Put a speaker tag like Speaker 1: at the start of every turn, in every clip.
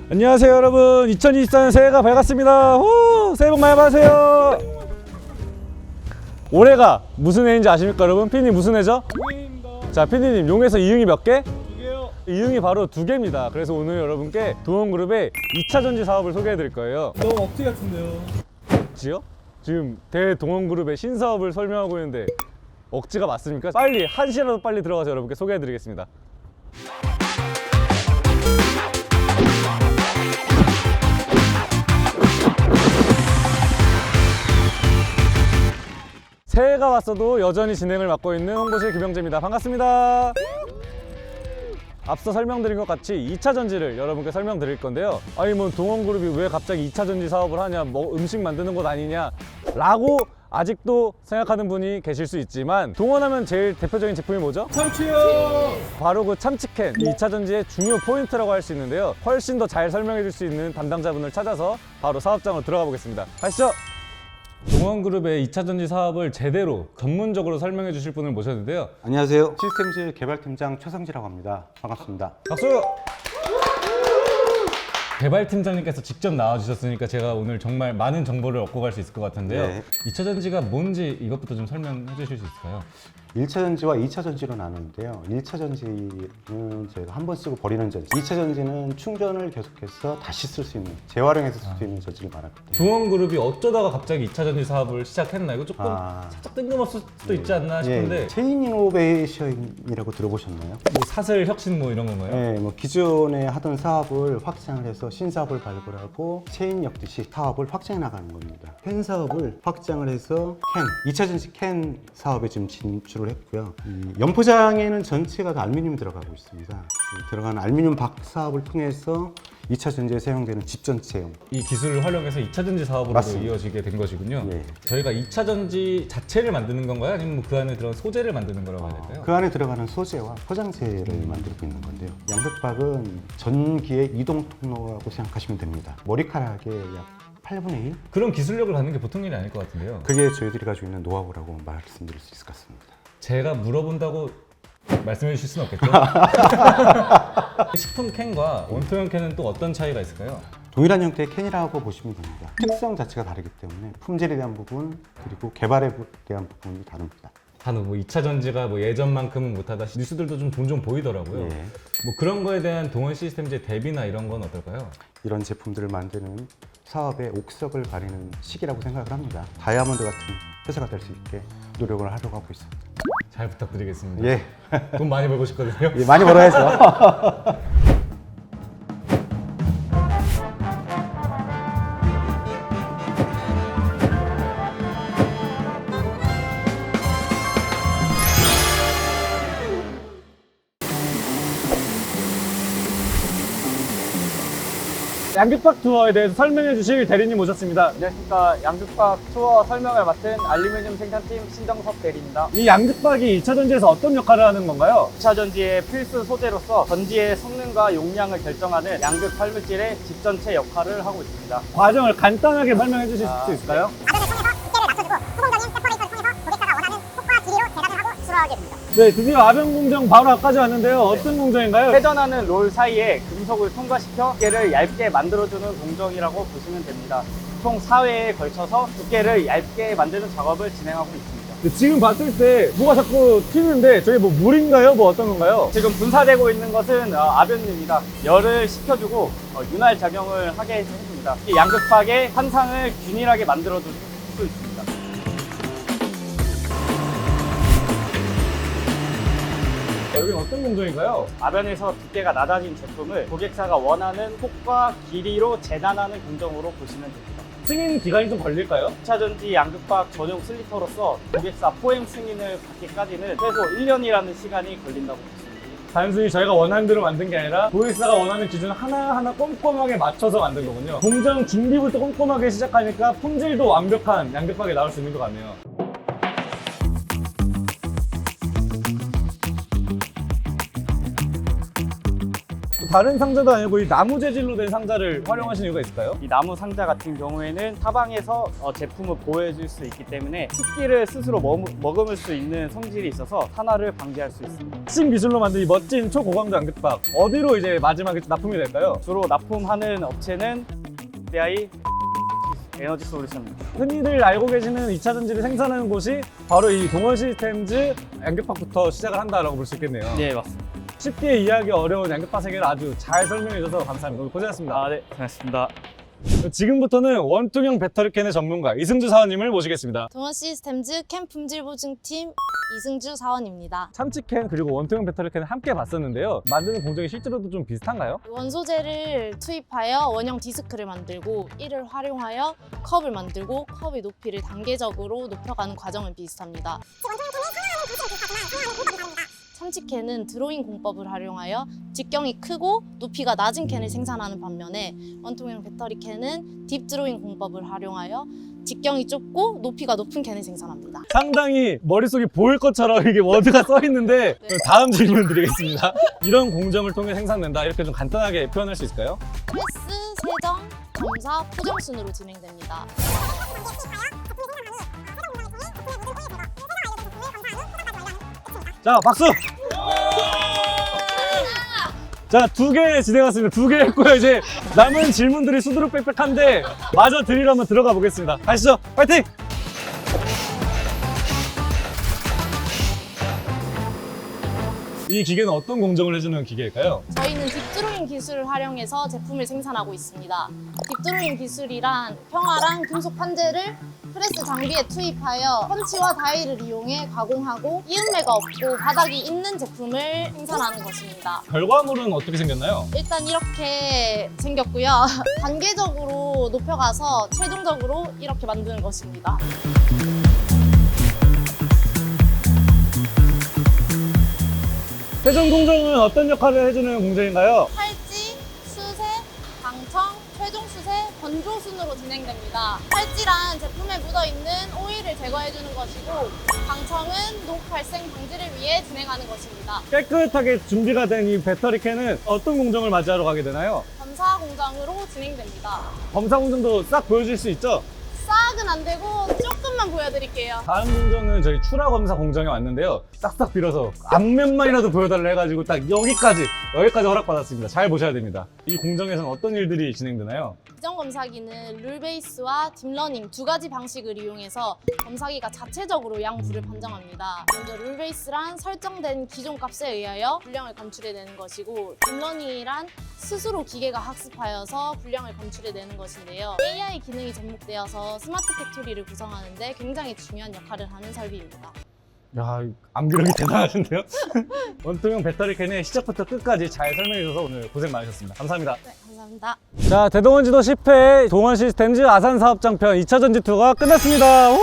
Speaker 1: 안녕하세요 여러분, 2024년 새해가 밝았습니다. 새해 복 많이 받으세요. 올해가 무슨 해인지 아십니까 여러분? 피디님 무슨 해죠?
Speaker 2: 용해입니다.
Speaker 1: 자, 피디님 용에서 이응이 몇 개?
Speaker 2: 2개요.
Speaker 1: 이응이 바로 2개입니다. 그래서 오늘 여러분께 동원그룹의 2차 전지 사업을 소개해 드릴 거예요.
Speaker 2: 너무 억지 같은데요.
Speaker 1: 억지요? 지금 대동원그룹의 신사업을 설명하고 있는데 억지가 맞습니까? 빨리 한시라도 빨리 들어가서 여러분께 소개해 드리겠습니다. 새해가 왔어도 여전히 진행을 맡고 있는 홍보실 김영재입니다. 반갑습니다. 앞서 설명드린 것 같이 2차 전지를 여러분께 설명드릴 건데요. 아니 뭐 동원그룹이 왜 갑자기 2차 전지 사업을 하냐, 뭐 음식 만드는 곳 아니냐 라고 아직도 생각하는 분이 계실 수 있지만, 동원하면 제일 대표적인 제품이 뭐죠?
Speaker 2: 참치요.
Speaker 1: 바로 그 참치캔, 2차 전지의 중요 포인트라고 할 수 있는데요. 훨씬 더 잘 설명해 줄 수 있는 담당자분을 찾아서 바로 사업장으로 들어가 보겠습니다. 가시죠. 동원그룹의 2차 전지 사업을 제대로 전문적으로 설명해 주실 분을 모셨는데요.
Speaker 3: 안녕하세요. 시스템즈 개발팀장 최성지라고 합니다. 반갑습니다.
Speaker 1: 박수! 개발팀장님께서 직접 나와주셨으니까 제가 오늘 정말 많은 정보를 얻고 갈 수 있을 것 같은데요.
Speaker 3: 네.
Speaker 1: 2차 전지가 뭔지 이것부터 좀 설명해 주실 수 있을까요?
Speaker 3: 1차 전지와 2차 전지로 나누는데요. 1차 전지는 저희가 한 번 쓰고 버리는 전지, 2차 전지는 충전을 계속해서 다시 쓸 수 있는, 재활용해서 쓸 수 있는 전지를 말하기 때문에.
Speaker 1: 동원그룹이 어쩌다가 갑자기 2차 전지 사업을 시작했나? 이거 조금 살짝 뜬금없을 수도 있지 않나 싶은데.
Speaker 3: 체인 이노베이션이라고 들어보셨나요?
Speaker 1: 뭐 사슬 혁신 뭐 이런 건가요?
Speaker 3: 네, 뭐 기존에 하던 사업을 확장을 해서 신사업을 발굴하고 체인 엮듯이 사업을 확장해 나가는 겁니다. 캔 사업을 확장을 해서 2차 전지 캔 사업에 지금 진출을 했고요. 이 연포장에는 전체가 다 알루미늄이 들어가고 있습니다. 들어가는 알루미늄 박 사업을 통해서 2차 전지에 사용되는 집전체용,
Speaker 1: 이 기술을 활용해서 2차 전지 사업으로
Speaker 3: 맞습니다.
Speaker 1: 이어지게 된 것이군요.
Speaker 3: 예.
Speaker 1: 저희가 2차 전지 자체를 만드는 건가요? 아니면 뭐그 안에 들어간 소재를 만드는 거라고 해야 될까요?
Speaker 3: 그 안에 들어가는 소재와 포장재를 만들고 있는 건데요. 양극박은 전기의 이동통로라고 생각하시면 됩니다. 머리카락의 약 8분의 1?
Speaker 1: 그런 기술력을 갖는 게 보통 일이 아닐 것 같은데요.
Speaker 3: 그게 저희들이 가지고 있는 노하우라고 말씀드릴 수 있을 것 같습니다.
Speaker 1: 제가 물어본다고 말씀해 주실 수는 없겠죠? 식품 캔과 원통형 캔은 또 어떤 차이가 있을까요?
Speaker 3: 동일한 형태의 캔이라고 보시면 됩니다. 특성 자체가 다르기 때문에 품질에 대한 부분, 그리고 개발에 대한 부분이 다릅니다.
Speaker 1: 단어 뭐 2차 전지가 뭐 예전만큼은 못하다 뉴스들도 좀 종종 보이더라고요.
Speaker 3: 예.
Speaker 1: 뭐 그런 거에 대한 동원 시스템즈의 대비나 이런 건 어떨까요?
Speaker 3: 이런 제품들을 만드는 사업의 옥석을 가리는 시기라고 생각을 합니다. 다이아몬드 같은 회사가 될 수 있게 노력을 하려고 하고 있습니다.
Speaker 1: 잘 부탁드리겠습니다.
Speaker 3: 예,
Speaker 1: 돈 많이 벌고 싶거든요.
Speaker 3: 예, 많이 벌어야죠.
Speaker 1: 양극박 투어에 대해서 설명해 주실 대리님 모셨습니다.
Speaker 4: 안녕하십니까. 양극박 투어 설명을 맡은 알루미늄 생산팀 신정섭 대리입니다.
Speaker 1: 이 양극박이 2차 전지에서 어떤 역할을 하는 건가요?
Speaker 4: 2차 전지의 필수 소재로서 전지의 성능과 용량을 결정하는 양극 활물질의 집전체 역할을 하고 있습니다.
Speaker 1: 과정을 간단하게 설명해 주실 수 있을까요? 네, 드디어 아변 공정 바로 앞까지 왔는데요. 어떤 공정인가요?
Speaker 4: 회전하는 롤 사이에 금속을 통과시켜 두께를 얇게 만들어주는 공정이라고 보시면 됩니다. 총 4회에 걸쳐서 두께를 얇게 만드는 작업을 진행하고 있습니다.
Speaker 1: 네, 지금 봤을 때 뭐가 자꾸 튀는데 저게 뭐 물인가요? 뭐 어떤 건가요?
Speaker 4: 지금 분사되고 있는 것은 아변유입니다. 열을 식혀주고 윤활 작용을 하게 해줍니다. 이 양극박의 환상을 균일하게 만들어줄 수 있습니다.
Speaker 1: 여기는 어떤 공정인가요?
Speaker 4: 아변에서 두께가 낮아진 제품을 고객사가 원하는 폭과 길이로 재단하는 공정으로 보시면 됩니다.
Speaker 1: 승인 기간이 좀 걸릴까요?
Speaker 4: 2차 전지 양극박 전용 슬리퍼로서 고객사 포행 승인을 받기까지는 최소 1년이라는 시간이 걸린다고 보십니다.
Speaker 1: 단순히 저희가 원하는 대로 만든 게 아니라 고객사가 원하는 기준 하나하나 꼼꼼하게 맞춰서 만든 거군요. 공정 준비부터 꼼꼼하게 시작하니까 품질도 완벽한 양극박이 나올 수 있는 것 같네요. 다른 상자도 아니고 이 나무 재질로 된 상자를 활용하신 이유가 있을까요?
Speaker 4: 이 나무 상자 같은 경우에는 사방에서 제품을 보호해줄 수 있기 때문에 습기를 스스로 머금을 수 있는 성질이 있어서 산화를 방지할 수 있습니다.
Speaker 1: 혁신 기술로 만든 이 멋진 초고강도 양극박, 어디로 이제 마지막에 납품이 될까요?
Speaker 4: 주로 납품하는 업체는 DI 에너지 솔루션입니다.
Speaker 1: 흔히들 알고 계시는 2차 전지를 생산하는 곳이 바로 이 동원시스템즈 양극박부터 시작을 한다라고 볼 수 있겠네요.
Speaker 4: 네, 맞습니다.
Speaker 1: 쉽게 이해하기 어려운 양극박 세계를 아주 잘 설명해 주셔서 감사합니다. 오늘 고생하셨습니다.
Speaker 4: 네, 고맙습니다.
Speaker 1: 지금부터는 원통형 배터리 캔의 전문가 이승주 사원님을 모시겠습니다.
Speaker 2: 동원시스템즈 캔 품질 보증팀 이승주 사원입니다.
Speaker 1: 참치캔 그리고 원통형 배터리 캔을 함께 봤었는데요. 만드는 공정이 실제로도 좀 비슷한가요?
Speaker 2: 원소재를 투입하여 원형 디스크를 만들고 이를 활용하여 컵을 만들고 컵의 높이를 단계적으로 높여가는 과정은 비슷합니다. 참치캔은 드로잉 공법을 활용하여 직경이 크고 높이가 낮은 캔을 생산하는 반면에 원통형 배터리 캔은 딥 드로잉 공법을 활용하여 직경이 좁고 높이가 높은 캔을 생산합니다.
Speaker 1: 상당히 머릿속에 보일 것처럼 이게 워드가 써 있는데
Speaker 2: 네.
Speaker 1: 다음 질문 드리겠습니다. 이런 공정을 통해 생산된다 이렇게 좀 간단하게 표현할 수 있을까요?
Speaker 2: 프레스, 세정, 점사, 포장 순으로 진행됩니다.
Speaker 1: 자, 박수! 자, 2개 진행했습니다. 2개 했고요. 이제 남은 질문들이 수두룩 빽빽한데 마저 드리러 한번 들어가 보겠습니다. 가시죠. 파이팅! 이 기계는 어떤 공정을 해주는 기계일까요?
Speaker 2: 저희는 딥드로잉 기술을 활용해서 제품을 생산하고 있습니다. 딥드로잉 기술이란 평활한 금속 판재를 프레스 장비에 투입하여 펀치와 다이를 이용해 가공하고 이음매가 없고 바닥이 있는 제품을 생산하는 것입니다.
Speaker 1: 결과물은 어떻게 생겼나요?
Speaker 2: 일단 이렇게 생겼고요. 단계적으로 높여가서 최종적으로 이렇게 만드는 것입니다.
Speaker 1: 최종 공정은 어떤 역할을 해주는 공정인가요?
Speaker 2: 팔찌, 수세, 방청, 최종 수세, 건조 순으로 진행됩니다. 팔찌란 제품에 묻어있는 오일을 제거해주는 것이고 방청은 녹 발생 방지를 위해 진행하는 것입니다.
Speaker 1: 깨끗하게 준비가 된 이 배터리 캔은 어떤 공정을 맞이하러 가게 되나요?
Speaker 2: 검사 공정으로 진행됩니다.
Speaker 1: 검사 공정도 싹 보여줄 수 있죠?
Speaker 2: 싹은 안 되고 조금만 보여드릴게요.
Speaker 1: 다음 공정은 저희 출하 검사 공정에 왔는데요. 싹싹 빌어서 앞면만이라도 보여달라 해가지고 딱 여기까지 허락받았습니다. 잘 보셔야 됩니다. 이 공정에서는 어떤 일들이 진행되나요?
Speaker 2: 기존 검사기는 룰 베이스와 딥러닝 두 가지 방식을 이용해서 검사기가 자체적으로 양부를 판정합니다. 먼저 룰 베이스란 설정된 기존 값에 의하여 분량을 검출해내는 것이고 딥러닝이란 스스로 기계가 학습하여서 분량을 검출해내는 것인데요. AI 기능이 접목되어서 스마트 팩토리를 구성하는데 굉장히 중요한 역할을 하는 설비입니다.
Speaker 1: 야, 암기력이 대단하신데요? 원통형 배터리 캔의 시작부터 끝까지 잘 설명해 주셔서 오늘 고생 많으셨습니다. 감사합니다.
Speaker 2: 네, 감사합니다.
Speaker 1: 자, 대동원지도 10회 동원시스템즈 아산사업장 편 2차 전지 투어가 끝났습니다. 우!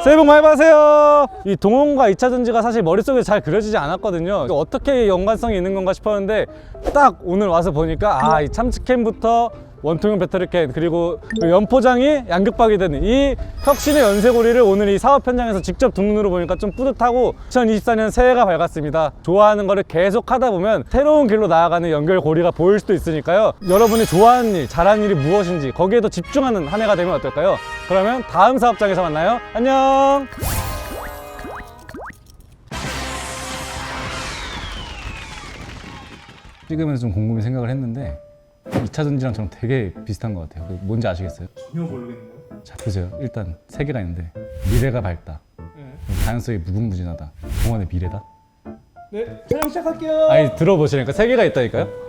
Speaker 1: 새해 복 많이 받으세요. 이 동원과 2차 전지가 사실 머릿속에 잘 그려지지 않았거든요. 어떻게 연관성이 있는 건가 싶었는데 딱 오늘 와서 보니까 이 참치캔부터 원통형 배터리 캔 그리고 그 연포장이 양극박이 되는 이 혁신의 연쇄고리를 오늘 이 사업 현장에서 직접 두 눈으로 보니까 좀 뿌듯하고 2024년 새해가 밝았습니다. 좋아하는 거를 계속 하다 보면 새로운 길로 나아가는 연결고리가 보일 수도 있으니까요. 여러분이 좋아하는 일, 잘하는 일이 무엇인지 거기에 더 집중하는 한 해가 되면 어떨까요? 그러면 다음 사업장에서 만나요. 안녕! 찍으면서 좀 곰곰이 생각을 했는데 2차 전지랑 저랑 되게 비슷한 것 같아요. 뭔지 아시겠어요?
Speaker 5: 전혀 모르겠네요.
Speaker 1: 자, 보세요. 일단 세 개가 있는데 미래가 밝다, 가능성이 무궁무진하다, 동원의 미래다.
Speaker 5: 네, 촬영 시작할게요.
Speaker 1: 아니 들어보시니까 세 개가 있다니까요.